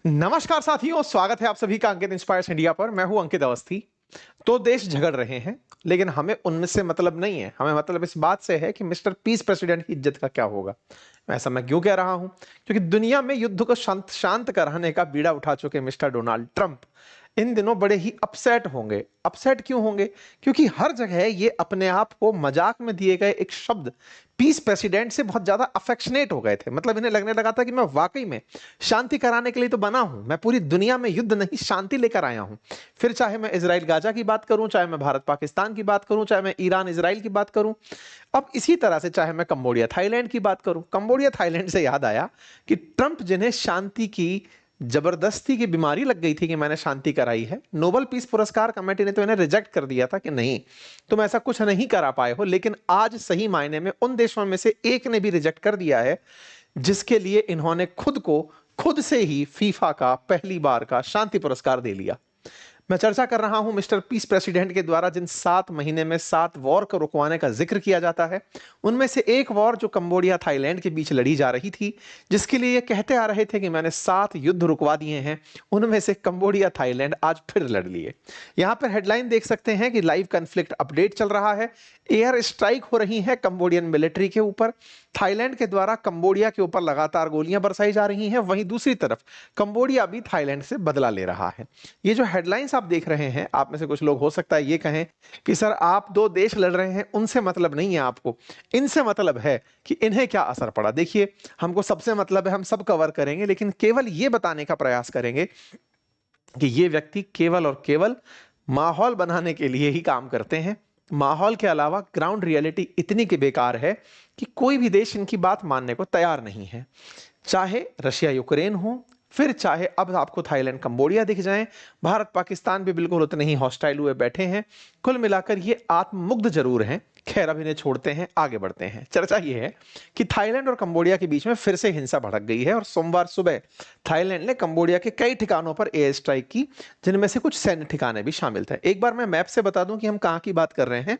नमस्कार साथियों, स्वागत है आप सभी का अंकित इंस्पायर्स इंडिया पर। मैं हूं अंकित अवस्थी। तो देश झगड़ रहे हैं, लेकिन हमें उनमें से मतलब नहीं है। हमें मतलब इस बात से है कि मिस्टर पीस प्रेसिडेंट की इज्जत का क्या होगा। ऐसा मैं क्यों कह रहा हूं? क्योंकि दुनिया में युद्ध को शांत शांत कराने का बीड़ा उठा चुके मिस्टर डोनाल्ड ट्रंप इन दिनों बड़े ही अपसेट होंगे। अपसेट क्यों होंगे? क्योंकि हर जगह ये अपने आप को मजाक में दिए गए एक शब्द पीस प्रेसिडेंट से बहुत ज्यादा अफेक्शनेट हो गए थे। मतलब इन्हें लगने लगा था कि मैं वाकई में शांति कराने के लिए तो बना हूं, मैं पूरी दुनिया में युद्ध नहीं शांति लेकर आया हूं। फिर चाहे मैं इजराइल गाजा की बात करूं, चाहे मैं भारत पाकिस्तान की बात करूं, चाहे मैं ईरान इजराइल की बात करूं, अब इसी तरह से चाहे मैं कंबोडिया थाईलैंड की बात करूं। कंबोडिया थाईलैंड से याद आया कि ट्रंप जिन्हें शांति की जबरदस्ती की बीमारी लग गई थी कि मैंने शांति कराई है, नोबेल पीस पुरस्कार कमेटी ने तो इन्हें रिजेक्ट कर दिया था कि नहीं, तुम ऐसा कुछ नहीं करा पाए हो। लेकिन आज सही मायने में उन देशों में से एक ने भी रिजेक्ट कर दिया है जिसके लिए इन्होंने खुद को खुद से ही फीफा का पहली बार का शांति पुरस्कार दे लिया। मैं चर्चा कर रहा हूं मिस्टर पीस प्रेसिडेंट के द्वारा जिन 7 महीने में 7 वॉर को रुकवाने का जिक्र किया जाता है, उनमें से एक वॉर जो कंबोडिया थाईलैंड के बीच लड़ी जा रही थी, जिसके लिए ये कहते आ रहे थे कि मैंने 7 युद्ध रुकवा दिए हैं, उनमें से कंबोडिया थाईलैंड आज फिर लड़ लिए। यहां पर हेडलाइन देख सकते हैं कि लाइव कॉन्फ्लिक्ट अपडेट चल रहा है। एयर स्ट्राइक हो रही है कंबोडियन मिलिट्री के ऊपर। थाईलैंड के द्वारा कंबोडिया के ऊपर लगातार गोलियां बरसाई जा रही हैं। वहीं दूसरी तरफ कंबोडिया भी थाईलैंड से बदला ले रहा है। ये जो हेडलाइंस आप देख रहे हैं, आप में से कुछ लोग हो सकता है ये कहें कि सर आप दो देश लड़ रहे हैं, उनसे मतलब नहीं है आपको, इनसे मतलब है कि इन्हें क्या असर पड़ा। देखिए, हमको सबसे मतलब है, हम सब कवर करेंगे, लेकिन केवल ये बताने का प्रयास करेंगे कि ये व्यक्ति केवल और केवल माहौल बनाने के लिए ही काम करते हैं। माहौल के अलावा ग्राउंड रियलिटी इतनी की बेकार है कि कोई भी देश इनकी बात मानने को तैयार नहीं है। चाहे रशिया यूक्रेन हो, फिर चाहे अब आपको थाईलैंड कंबोडिया दिख जाएं, भारत पाकिस्तान भी बिल्कुल उतने ही हॉस्टाइल हुए बैठे हैं। कुल मिलाकर ये आत्ममुग्ध जरूर हैं। खैर, अब इन्हें छोड़ते हैं, आगे बढ़ते हैं। चर्चा ये है कि थाईलैंड और कंबोडिया के बीच में फिर से हिंसा भड़क गई है और सोमवार सुबह थाईलैंड ने कंबोडिया के कई ठिकानों पर एयर स्ट्राइक की, जिनमें से कुछ सैन्य ठिकाने भी शामिल थे। एक बार मैं मैप से बता दूं कि हम कहां की बात कर रहे हैं।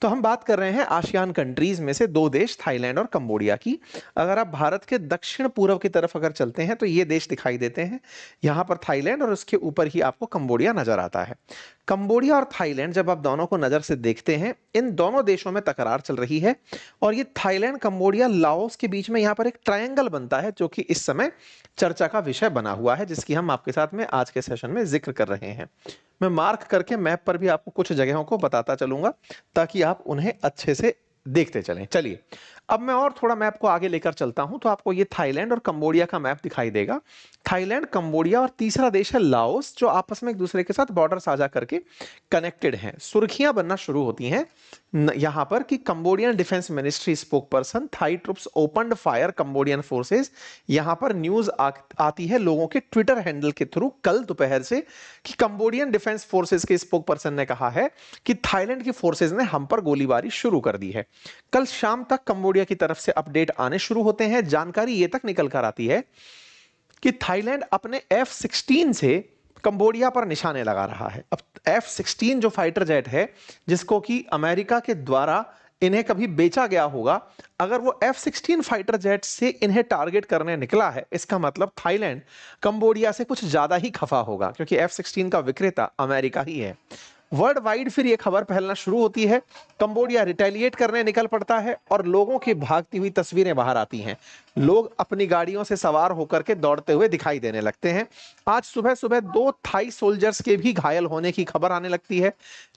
तो हम बात कर रहे हैं आसियान कंट्रीज में से 2 देश, थाईलैंड और कंबोडिया की। अगर आप भारत के दक्षिण पूर्व की तरफ अगर चलते हैं तो ये देश दिखाई देते हैं। यहां पर थाईलैंड और उसके ऊपर ही आपको कंबोडिया नजर आता है। कंबोडिया और थाईलैंड जब आप दोनों को नजर से देखते हैं, इन दोनों देशों में तकरार चल रही है और ये थाईलैंड कंबोडिया लाओस के बीच में यहां पर एक ट्रायंगल बनता है, जो कि इस समय चर्चा का विषय बना हुआ है, जिसकी हम आपके साथ में आज के सेशन में जिक्र कर रहे हैं। मैं मार्क करके मैप पर भी आपको कुछ जगहों को बताता चलूंगा ताकि आप उन्हें अच्छे से देखते चलें। चलिए, अब मैं और थोड़ा मैप को आगे लेकर चलता हूं तो आपको ये थाईलैंड और कंबोडिया का मैप दिखाई देगा। थाईलैंड, कंबोडिया और तीसरा देश है लाओस, जो आपस में एक दूसरे के साथ बॉर्डर साझा करके कनेक्टेड हैं। सुर्खियां बनना शुरू होती हैं यहां पर कि Cambodian defence ministry spokesperson, Thai troops opened fire Cambodian forces. यहां पर न्यूज आती है लोगों के ट्विटर हैंडल के थ्रू कल दोपहर से कि कंबोडियन डिफेंस फोर्सेस के स्पोक पर्सन ने कहा है कि थाईलैंड की फोर्सेस ने हम पर गोलीबारी शुरू कर दी है। कल शाम तक कंबोडिया की तरफ से अपडेट आने शुरू होते हैं। जानकारी ये तक निकल कर आती है कि थाईलैंड अपने F-16 से कंबोडिया पर निशाने लगा रहा है। अब F-16 जो फाइटर जेट है, जिसको कि अमेरिका के द्वारा इन्हें कभी बेचा गया होगा, अगर वो F-16 फाइटर जेट से इन्हें टारगेट करने निकला है, इसका मतलब थाईलैंड कंबोडिया से कुछ ज्यादा ही खफा होगा, क्योंकि F-16 का विक्रेता अमेरिका ही है। वर्ल्ड वाइड फिर यह खबर फैलना शुरू होती है। कंबोडिया रिटेलिएट करने निकल पड़ता है और लोगों की भागती हुई तस्वीरें बाहर आती हैं। लोग अपनी गाड़ियों से सवार होकर के दौड़ते हुए दिखाई देने लगते हैं। आज सुबह सुबह 2 थाई सोल्जर्स के भी घायल होने की खबर आने लगती है।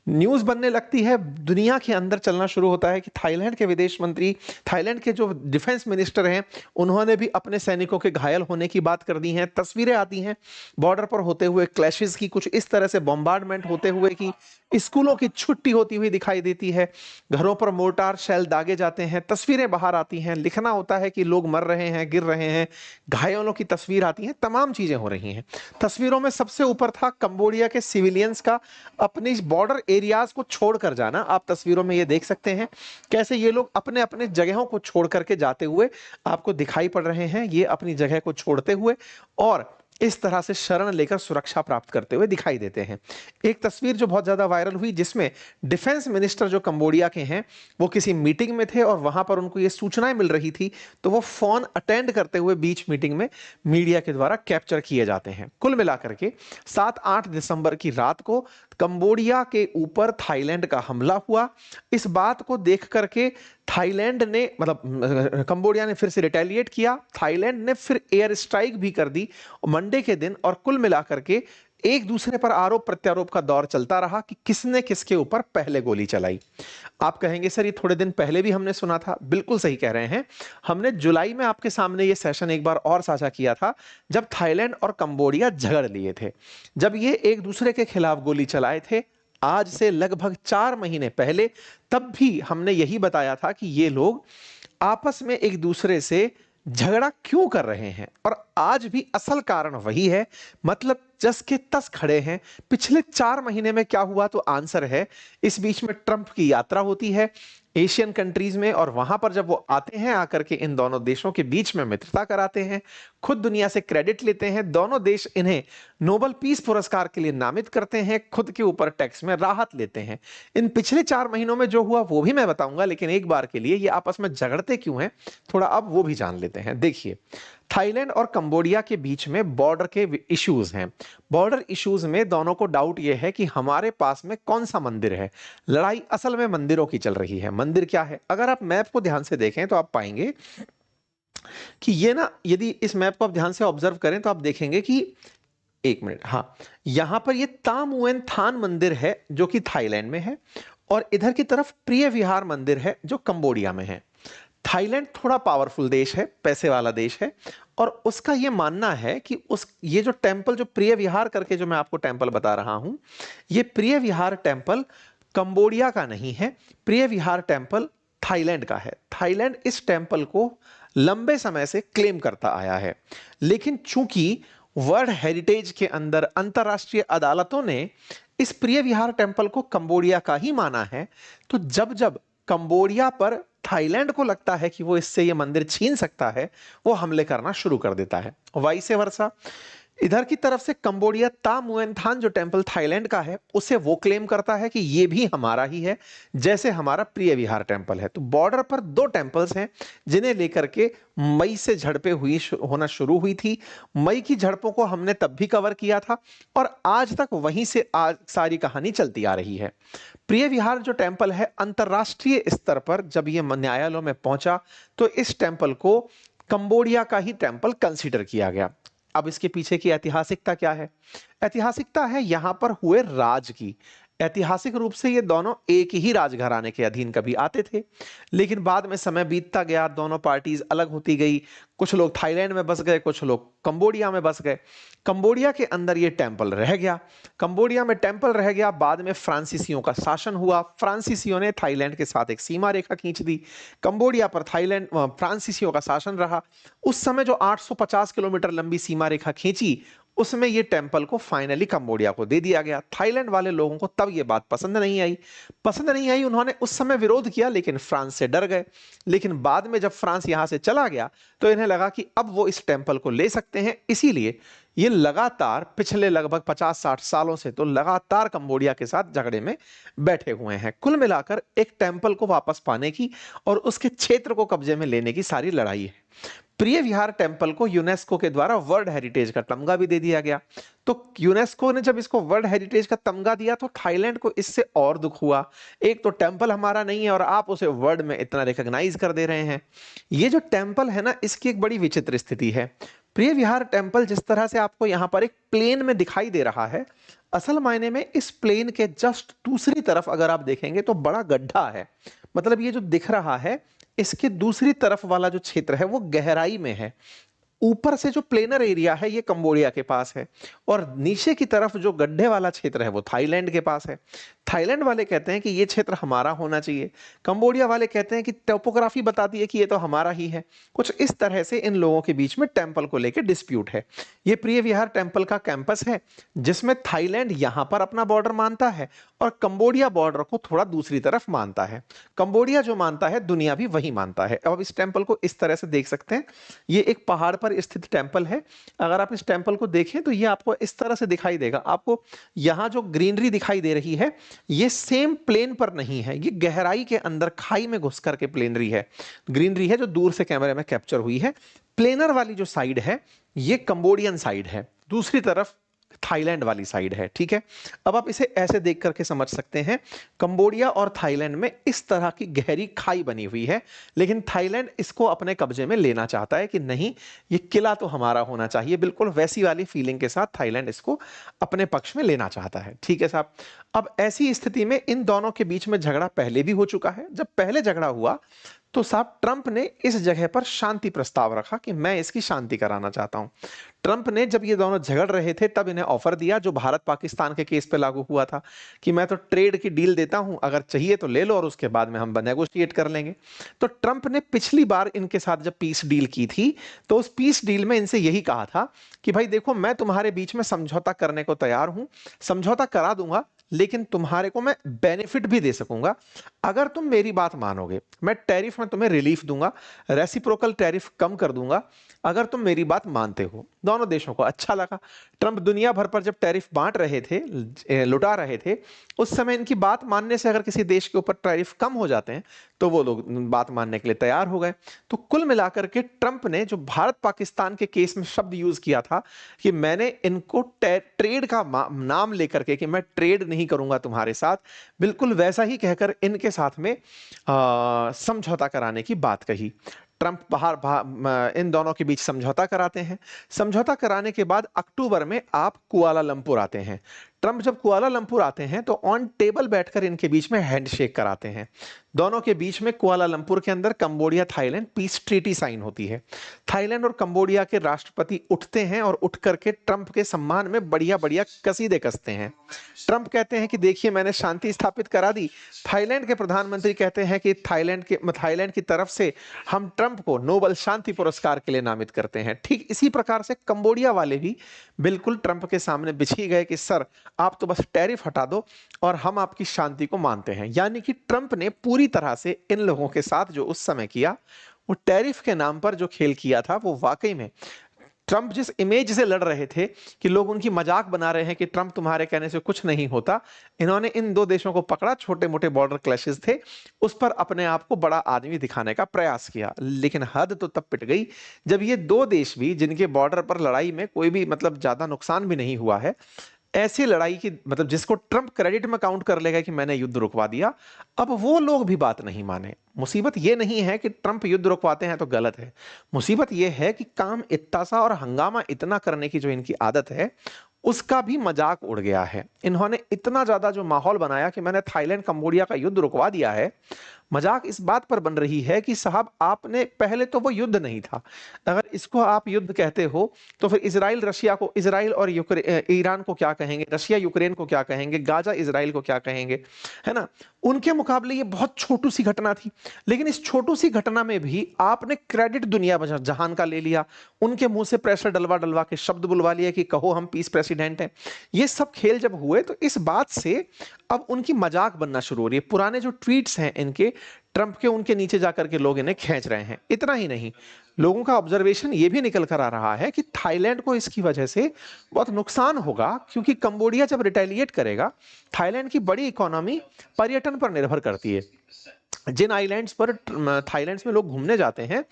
न्यूज बनने लगती है, दुनिया के अंदर चलना शुरू होता है कि थाईलैंड के विदेश मंत्री, थाईलैंड के जो डिफेंस मिनिस्टर हैं, उन्होंने भी अपने सैनिकों के घायल होने की बात कर दी है। तस्वीरें आती हैं बॉर्डर पर होते हुए क्लैशेस की, कुछ इस तरह से बॉम्बार्डमेंट होते हुए कि स्कूलों की छुट्टी होती हुई दिखाई देती है, घरों पर मोर्टार शेल दागे जाते हैं, तस्वीरें बाहर आती हैं, लिखना होता है कि लोग मर रहे हैं, गिर रहे हैं, घायलों की तस्वीर आती है, तमाम चीजें हो रही हैं। तस्वीरों में सबसे ऊपर था कंबोडिया के सिविलियंस का अपनी बॉर्डर एरियाज को छोड़कर जाना। आप तस्वीरों में ये देख सकते हैं कैसे ये लोग अपने अपने जगहों को छोड़ करके जाते हुए आपको दिखाई पड़ रहे हैं। ये अपनी जगह को छोड़ते हुए और इस तरह से शरण लेकर सुरक्षा प्राप्त करते हुए दिखाई देते हैं। एक तस्वीर जो बहुत ज्यादा वायरल हुई, जिसमें डिफेंस मिनिस्टर जो कंबोडिया के हैं, वो किसी मीटिंग में थे और वहां पर उनको ये सूचनाएं मिल रही थी, तो वो फोन अटेंड करते हुए बीच मीटिंग में मीडिया के द्वारा कैप्चर किए जाते हैं। कुल मिलाकर के 7-8 दिसंबर की रात को कंबोडिया के ऊपर थाईलैंड का हमला हुआ। इस बात को देख करके थाईलैंड ने, मतलब कंबोडिया ने फिर से रिटेलिएट किया, थाईलैंड ने फिर एयर स्ट्राइक भी कर दी मंडे के दिन, और कुल मिलाकर के एक दूसरे पर आरोप प्रत्यारोप का दौर चलता रहा कि किसने किसके ऊपर पहले गोली चलाई। आप कहेंगे सर ये थोड़े दिन पहले भी हमने सुना था। बिल्कुल सही कह रहे हैं। हमने जुलाई में आपके सामने ये सेशन एक बार और साझा किया था, जब थाईलैंड और कंबोडिया झगड़ लिए थे, जब ये एक दूसरे के खिलाफ गोली चलाए थे, आज से लगभग 4 महीने पहले। तब भी हमने यही बताया था कि ये लोग आपस में एक दूसरे से झगड़ा क्यों कर रहे हैं, और आज भी असल कारण वही है। मतलब जस के तस खड़े हैं। पिछले 4 महीने में क्या हुआ, तो आंसर है, इस बीच में ट्रंप की यात्रा होती है एशियन कंट्रीज में, और वहां पर जब वो आते हैं, आकर के इन दोनों देशों के बीच में मित्रता कराते हैं, खुद दुनिया से क्रेडिट लेते हैं, दोनों देश इन्हें नोबेल पीस पुरस्कार के लिए नामित करते हैं, खुद के ऊपर टैक्स में राहत लेते हैं। इन पिछले 4 महीनों में जो हुआ वो भी मैं बताऊंगा, लेकिन एक बार के लिए ये आपस में झगड़ते क्यों हैं, थोड़ा अब वो भी जान लेते हैं। देखिए, थाईलैंड और कंबोडिया के बीच में बॉर्डर के इश्यूज हैं। बॉर्डर इश्यूज में दोनों को डाउट यह है कि हमारे पास में कौन सा मंदिर है। लड़ाई असल में मंदिरों की चल रही है। मंदिर क्या है, अगर आप मैप को ध्यान से देखें तो आप पाएंगे कि ये ना, यदि इस मैप को आप ध्यान से ऑब्जर्व करें तो आप देखेंगे कि, एक मिनट, हाँ, यहां पर ये तामुएन थान मंदिर है जो कि थाईलैंड में है, और इधर की तरफ प्रिय विहार मंदिर है जो कंबोडिया में है। थाईलैंड थोड़ा पावरफुल देश है, पैसे वाला देश है, और उसका यह मानना है कि ये जो टेंपल, जो प्रिय विहार करके जो मैं आपको टेंपल बता रहा हूं, ये प्रिय विहार टेंपल कंबोडिया का नहीं है। प्रिय विहार टेंपल थाईलैंड का है। थाईलैंड इस टेंपल को लंबे समय से क्लेम करता आया है, लेकिन चूंकि वर्ल्ड हेरिटेज के अंदर अंतरराष्ट्रीय अदालतों ने इस प्रिय विहार टेंपल को कंबोडिया का ही माना है, तो जब जब कंबोडिया पर थाईलैंड को लगता है कि वो इससे ये मंदिर छीन सकता है, वो हमले करना शुरू कर देता है। वाइस वर्सा, इधर की तरफ से कंबोडिया तामुएनथान जो टेंपल थाईलैंड का है, उसे वो क्लेम करता है कि ये भी हमारा ही है, जैसे हमारा प्रिय विहार टेंपल है। तो बॉर्डर पर 2 टेंपल्स हैं जिन्हें लेकर के मई से झड़पें होना शुरू हुई थी। मई की झड़पों को हमने तब भी कवर किया था, और आज तक वहीं से आज सारी कहानी चलती आ रही है। प्रिय विहार जो टेंपल है, अंतरराष्ट्रीय स्तर पर जब ये न्यायालयों में पहुंचा, तो इस टेंपल को कंबोडिया का ही टेंपल कंसीडर किया गया। अब इसके पीछे की ऐतिहासिकता क्या है? ऐतिहासिकता है यहां पर हुए राज की। ऐतिहासिक रूप से ये दोनों एक ही राजघराने के अधीन कभी आते थे, लेकिन बाद में समय बीतता गया, दोनों पार्टीज अलग होती गई। कुछ लोग थाईलैंड में बस गए, कुछ लोग कंबोडिया में बस गए। कंबोडिया के अंदर ये टेंपल रह गया। कंबोडिया में टेंपल रह गया। बाद में फ्रांसीसियों का शासन हुआ। फ्रांसीसियों ने थाईलैंड के साथ एक सीमा रेखा खींच दी। कंबोडिया पर थाईलैंड फ्रांसीसियों का शासन रहा। उस समय जो 850 किलोमीटर लंबी सीमा रेखा खींची, उसमें ये टेंपल को फाइनली कंबोडिया को दे दिया गया। थाईलैंड वाले लोगों को तब ये बात पसंद नहीं आई। उन्होंने उस समय विरोध किया, लेकिन फ्रांस से डर गए। लेकिन बाद में जब फ्रांस यहां से चला गया, तो इन्हें लगा कि अब वो इस टेंपल को ले सकते हैं। इसीलिए ये लगातार पिछले लगभग 50-60 सालों से तो लगातार कंबोडिया के साथ झगड़े में बैठे हुए हैं। कुल मिलाकर एक टेंपल को वापस पाने की और उसके क्षेत्र को कब्जे में लेने की सारी लड़ाई है। प्रिय विहार टेंपल को यूनेस्को के द्वारा वर्ल्ड हेरिटेज का तमगा भी दे दिया गया। तो यूनेस्को ने जब इसको वर्ल्ड हेरिटेज का तमगा दिया, तो थाईलैंड को इससे और दुख हुआ। एक तो टेंपल हमारा नहीं है और आप उसे वर्ल्ड में इतना रिकॉग्नाइज कर दे रहे हैं। ये जो टेंपल है ना, इसकी एक बड़ी विचित्र स्थिति है। प्रिय विहार टेंपल जिस तरह से आपको यहां पर एक प्लेन में दिखाई दे रहा है, असल मायने में इस प्लेन के जस्ट दूसरी तरफ अगर आप देखेंगे तो बड़ा गड्ढा है। मतलब ये जो दिख रहा है, इसके दूसरी तरफ वाला जो क्षेत्र है वो गहराई में है। ऊपर से जो प्लेनर एरिया है ये कंबोडिया के पास है, और नीचे की तरफ जो गड्ढे वाला क्षेत्र है वो थाईलैंड के पास है। थाईलैंड वाले कहते हैं कि ये क्षेत्र हमारा होना चाहिए, कंबोडिया वाले कहते हैं कि टोपोग्राफी बताती है कि ये तो हमारा ही है। कुछ इस तरह से इन लोगों के बीच में टेंपल को लेकर डिस्प्यूट है। ये प्रिय विहार टेंपल का कैंपस है, जिसमें थाईलैंड यहां पर अपना बॉर्डर मानता है और कंबोडिया बॉर्डर को थोड़ा दूसरी तरफ मानता है। कंबोडिया जो मानता है, दुनिया भी वही मानता है। अब इस टेंपल को इस तरह से देख सकते हैं, ये एक पहाड़ पर पर स्थित टेम्पल है। अगर आप इस टेम्पल को देखें तो ये आपको इस तरह से दिखाई देगा। आपको यहाँ जो ग्रीनरी दिखाई दे रही है ये सेम प्लेन पर नहीं है, ये गहराई के अंदर खाई में घुस करके प्लेनरी है, ग्रीनरी है जो दूर से कैमरे में कैप्चर हुई है। प्लेनर वाली जो साइड है ये कंबोडियन साइड है, दूसरी तरफ थाईलैंड वाली साइड है। ठीक है, अब आप इसे ऐसे देख करके समझ सकते हैं, कंबोडिया और थाईलैंड में इस तरह की गहरी खाई बनी हुई है, लेकिन थाईलैंड इसको अपने कब्जे में लेना चाहता है कि नहीं ये किला तो हमारा होना चाहिए, बिल्कुल वैसी वाली फीलिंग के साथ थाईलैंड इसको अपने पक्ष में लेना चाहता है। ठीक है साहब, अब ऐसी स्थिति में इन दोनों के बीच में झगड़ा पहले भी हो चुका है। जब पहले झगड़ा हुआ तो साहब ट्रंप ने इस जगह पर शांति प्रस्ताव रखा कि मैं इसकी शांति कराना चाहता हूं। ट्रंप ने जब ये दोनों झगड़ रहे थे तब इन्हें ऑफर दिया जो भारत पाकिस्तान के केस पे लागू हुआ था कि मैं तो ट्रेड की डील देता हूं, अगर चाहिए तो ले लो और उसके बाद में हम नेगोशिएट कर लेंगे। तो ट्रंप ने पिछली बार इनके साथ जब पीस डील की थी तो उस पीस डील में इनसे यही कहा था कि भाई देखो मैं तुम्हारे बीच में समझौता करने को तैयार हूं, समझौता करा दूंगा, लेकिन तुम्हारे को मैं बेनिफिट भी दे सकूंगा अगर तुम मेरी बात मानोगे। मैं टैरिफ में तुम्हें रिलीफ दूंगा, रेसिप्रोकल टैरिफ कम कर दूंगा अगर तुम मेरी बात मानते हो। दोनों देशों को अच्छा लगा। ट्रंप दुनिया भर पर जब टैरिफ बांट रहे थे, लुटा रहे थे, उस समय इनकी बात मानने से अगर किसी देश के ऊपर टैरिफ कम हो जाते हैं तो वो लोग बात मानने के लिए तैयार हो गए। तो कुल मिलाकर के ट्रंप ने जो भारत पाकिस्तान के केस में शब्द यूज किया था कि मैंने इनको ट्रेड का नाम लेकर के कि मैं ट्रेड नहीं करूंगा तुम्हारे साथ, बिल्कुल वैसा ही कहकर इनके साथ में समझौता कराने की बात कही। ट्रंप इन दोनों के बीच समझौता कराते हैं। समझौता कराने के बाद अक्टूबर में आप कुआलालंपुर आते हैं। ट्रंप जब कुआलालंपुर आते हैं तो ऑन टेबल बैठकर इनके बीच में हैंडशेक कराते हैं। दोनों के बीच में कुआलालंपुर के अंदर Cambodia Thailand peace treaty sign होती है। थाईलैंड और कंबोडिया के राष्ट्रपति उठते हैं और उठ करके ट्रंप के सम्मान में बढ़िया बढ़िया कसीदे कसते हैं। ट्रंप कहते हैं कि देखिए मैंने शांति स्थापित करा दी। थाईलैंड के प्रधानमंत्री कहते हैं कि थाईलैंड की तरफ से हम ट्रंप को नोबेल शांति पुरस्कार के लिए नामित करते हैं। ठीक इसी प्रकार से कंबोडिया वाले भी बिल्कुल ट्रंप के सामने बिछी गए कि सर आप तो बस टैरिफ हटा दो और हम आपकी शांति को मानते हैं। यानी कि ट्रंप ने पूरी तरह से इन लोगों के साथ जो उस समय किया, वो टैरिफ के नाम पर जो खेल किया था, वो वाकई में ट्रंप जिस इमेज से लड़ रहे थे कि लोग उनकी मजाक बना रहे हैं कि ट्रंप तुम्हारे कहने से कुछ नहीं होता, इन्होंने इन दो देशों को पकड़ा, छोटे मोटे बॉर्डर क्लैशेस थे, उस पर अपने आप को बड़ा आदमी दिखाने का प्रयास किया। लेकिन हद तो तब पिट गई जब ये दो देश भी जिनके बॉर्डर पर लड़ाई में कोई भी मतलब ज्यादा नुकसान भी नहीं हुआ है, ऐसी लड़ाई की मतलब जिसको ट्रंप क्रेडिट में काउंट कर लेगा कि मैंने युद्ध रुकवा दिया, अब वो लोग भी बात नहीं माने। मुसीबत ये नहीं है कि ट्रंप युद्ध रुकवाते हैं तो गलत है, मुसीबत ये है कि काम इतना सा और हंगामा इतना करने की जो इनकी आदत है उसका भी मजाक उड़ गया है। इन्होंने इतना ज्यादा जो माहौल बनाया कि मैंने थाईलैंड कंबोडिया का युद्ध रुकवा दिया है। मजाक इस बात पर बन रही है कि साहब आपने पहले तो वो युद्ध नहीं था, अगर इसको आप युद्ध कहते हो तो फिर इजराइल और ईरान को क्या कहेंगे, रशिया यूक्रेन को क्या कहेंगे, गाजा इजराइल को क्या कहेंगे, है ना। उनके मुकाबले ये बहुत छोटू सी घटना थी, लेकिन इस छोटू सी घटना में भी आपने क्रेडिट दुनिया जहान का ले लिया, उनके मुंह से प्रेशर डलवा डलवा के शब्द बुलवा लिया कि कहो हम पीस प्रेसिडेंट हैं। ये सब खेल जब हुए तो इस बात से अब उनकी मजाक बनना शुरू हो रही है। पुराने जो ट्वीट्स हैं इनके ट्रंप के, उनके नीचे जाकर के लोग इन्हें खींच रहे हैं। इतना ही नहीं, लोगों का ऑब्जर्वेशन ये भी निकल कर आ रहा है कि थाईलैंड को इसकी वजह से बहुत नुकसान होगा, क्योंकि कंबोडिया जब रिटेलिएट करेगा, थाईलैंड की बड़ी इकोनॉमी पर्यटन पर निर्भर करती है। जिन आइलैंड्स पर थाईलैंड में लोग घूमने जाते हैं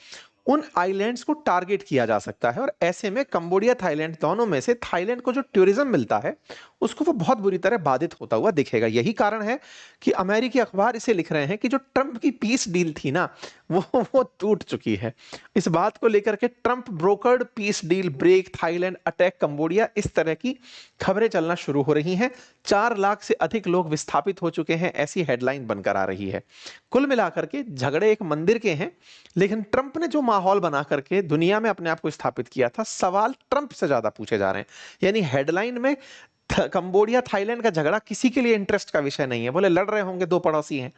उन आइलैंड्स को टारगेट किया जा सकता है, और ऐसे में कंबोडिया थाईलैंड दोनों में से थाईलैंड को जो टूरिज्म मिलता है उसको वो बहुत बुरी तरह बाधित होता हुआ दिखेगा। यही कारण है कि अमेरिकी अखबार इसे लिख रहे हैं कि जो ट्रंप की पीस डील थी ना वो टूट चुकी है। इस बात को लेकर के Trump brokered peace deal break, Thailand attack Cambodia, इस तरह की खबरें चलना शुरू हो रही हैं। 4 लाख से अधिक लोग विस्थापित हो चुके हैं, ऐसी हेडलाइन बनकर आ रही है। कुल मिलाकर के झगड़े एक मंदिर के हैं, लेकिन ट्रंप ने जो माहौल बना करके दुनिया में अपने आप को स्थापित किया था, सवाल ट्रंप से ज्यादा पूछे जा रहे हैं। यानी हेडलाइन में कंबोडिया थाईलैंड का झगड़ा किसी के लिए इंटरेस्ट का विषय नहीं है, बोले लड़ रहे होंगे, दो पड़ोसी हैं,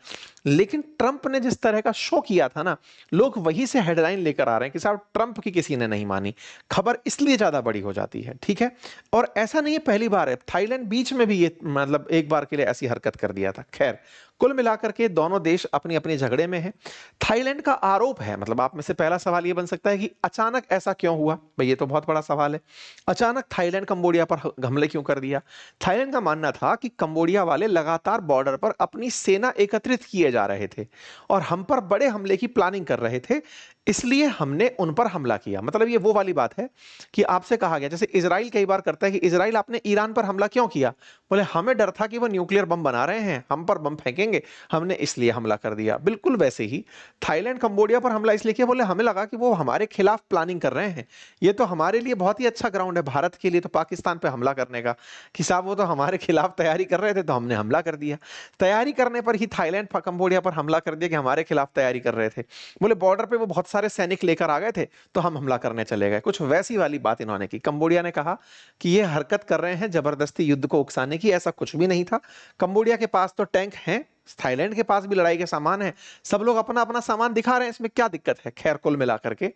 लेकिन ट्रंप ने जिस तरह का शो किया था ना, लोग वही से हेडलाइन लेकर आ रहे हैं कि साहब ट्रंप की किसी ने नहीं मानी। खबर इसलिए ज्यादा बड़ी हो जाती है, ठीक है। और ऐसा नहीं है पहली बार है, थाईलैंड बीच में भी ये मतलब एक बार के लिए ऐसी हरकत कर दिया था। खैर कुल मिलाकर के दोनों देश अपनी अपनी झगड़े में हैं। थाईलैंड का आरोप है, मतलब आप में से पहला सवाल ये बन सकता है कि अचानक ऐसा क्यों हुआ। भाई ये तो बहुत बड़ा सवाल है, अचानक थाईलैंड कंबोडिया पर हमले क्यों कर दिया। थाईलैंड का मानना था कि कंबोडिया वाले लगातार बॉर्डर पर अपनी सेना एकत्रित किए जा रहे थे और हम पर बड़े हमले की प्लानिंग कर रहे थे, इसलिए हमने उन पर हमला किया। मतलब ये वो वाली बात है कि आपसे कहा गया, जैसे इजराइल कई बार करता है कि इजराइल आपने ईरान पर हमला क्यों किया, बोले हमें डर था कि वो न्यूक्लियर बम बना रहे हैं, हम पर बम फेंकेंगे, हमने इसलिए हमला कर दिया। बिल्कुल वैसे ही थाईलैंड कंबोडिया पर हमला इसलिए किया, बोले हमें लगा कि वो हमारे खिलाफ प्लानिंग कर रहे हैं, ये तो हमारे लिए बहुत ही अच्छा ग्राउंड है, भारत के लिए तो पाकिस्तान पे हमला करने का, कि साहब वो तो हमारे खिलाफ तैयारी कर रहे थे तो हमने हमला कर दिया। तैयारी करने पर ही थाईलैंड कंबोडिया पर हमला कर दिया कि हमारे खिलाफ तैयारी कर रहे थे, बोले बॉर्डर पे वो बहुत सारे सैनिक लेकर आ गए थे तो हम हमला करने चले गए। कुछ वैसी वाली बात इन्होंने की। कंबोडिया ने कहा कि ये हरकत कर रहे हैं जबरदस्ती युद्ध को उकसाने की, ऐसा कुछ भी नहीं था। कंबोडिया के पास तो टैंक हैं, थाईलैंड के पास भी लड़ाई के सामान है, सब लोग अपना अपना सामान दिखा रहे हैं, इसमें क्या दिक्कत है। खैर कुल मिलाकर के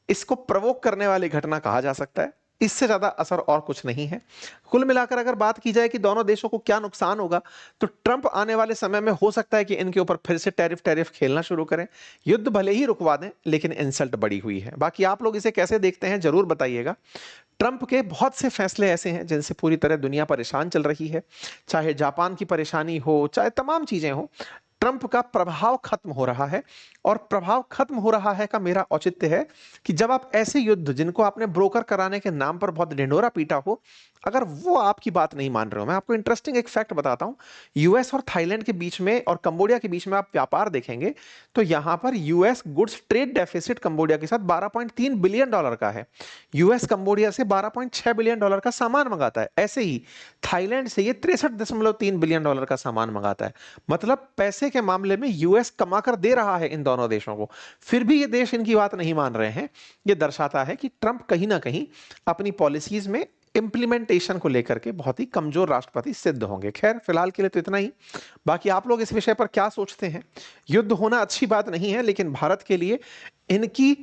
इसको प्रवोक करने वाली घटना कहा जा सकता है, इससे ज्यादा असर और कुछ नहीं है। कुल मिलाकर अगर बात की जाए कि दोनों देशों को क्या नुकसान होगा, तो ट्रंप आने वाले समय में हो सकता है कि इनके ऊपर फिर से टैरिफ टैरिफ खेलना शुरू करें। युद्ध भले ही रुकवा दें, लेकिन इंसल्ट बड़ी हुई है। बाकी आप लोग इसे कैसे देखते हैं जरूर बताइएगा। ट्रंप के बहुत से फैसले ऐसे हैं जिनसे पूरी तरह दुनिया परेशान चल रही है, चाहे जापान की परेशानी हो, चाहे तमाम चीजें हो, ट्रंप का प्रभाव खत्म हो रहा है। और प्रभाव खत्म हो रहा है का मेरा औचित्य है कि जब आप ऐसे युद्ध जिनको आपने ब्रोकर कराने के नाम पर बहुत ढिंढोरा पीटा हो, अगर वो आपकी बात नहीं मान रहे हो। मैं आपको इंटरेस्टिंग एक फैक्ट बताता हूं, यूएस और थाईलैंड के बीच में और कंबोडिया के बीच में आप व्यापार देखेंगे तो यहां पर US goods trade deficit Cambodia के साथ $12.3 बिलियन का है। यूएस कंबोडिया से $12.6 बिलियन का सामान मंगाता है। ऐसे ही थाईलैंड से ये $63.3 बिलियन का सामान मंगाता है। मतलब पैसे के मामले में यूएस कमाकर दे रहा है इन दोनों देशों को, फिर भी ये देश इनकी बात नहीं मान रहे हैं। ये दर्शाता है कि ट्रंप कहीं ना कहीं अपनी पॉलिसीज में इंप्लीमेंटेशन को लेकर के बहुत ही कमजोर राष्ट्रपति सिद्ध होंगे। खैर फिलहाल के लिए तो इतना ही। बाकी आप लोग इस विषय पर क्या सोचते हैं। युद्ध होना अच्छी बात नहीं है, लेकिन भारत के लिए इनकी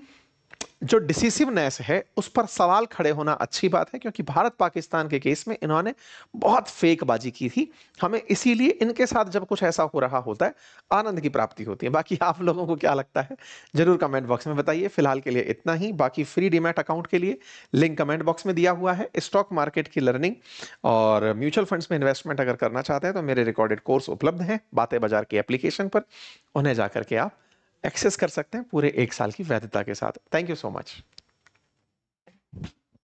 जो डिसिसिवनेस है उस पर सवाल खड़े होना अच्छी बात है, क्योंकि भारत पाकिस्तान के केस में इन्होंने बहुत फेकबाजी की थी। हमें इसीलिए इनके साथ जब कुछ ऐसा हो रहा होता है आनंद की प्राप्ति होती है। बाकी आप लोगों को क्या लगता है जरूर कमेंट बॉक्स में बताइए। फिलहाल के लिए इतना ही। बाकी फ्री डीमैट अकाउंट के लिए लिंक कमेंट बॉक्स में दिया हुआ है। स्टॉक मार्केट की लर्निंग और म्यूचुअल फंड्स में इन्वेस्टमेंट अगर करना चाहते हैं तो मेरे रिकॉर्डेड कोर्स उपलब्ध हैं बातें बाजार की एप्लीकेशन पर, उन्हें जाकर के आप एक्सेस कर सकते हैं पूरे 1 साल की वैधता के साथ। Thank you so much.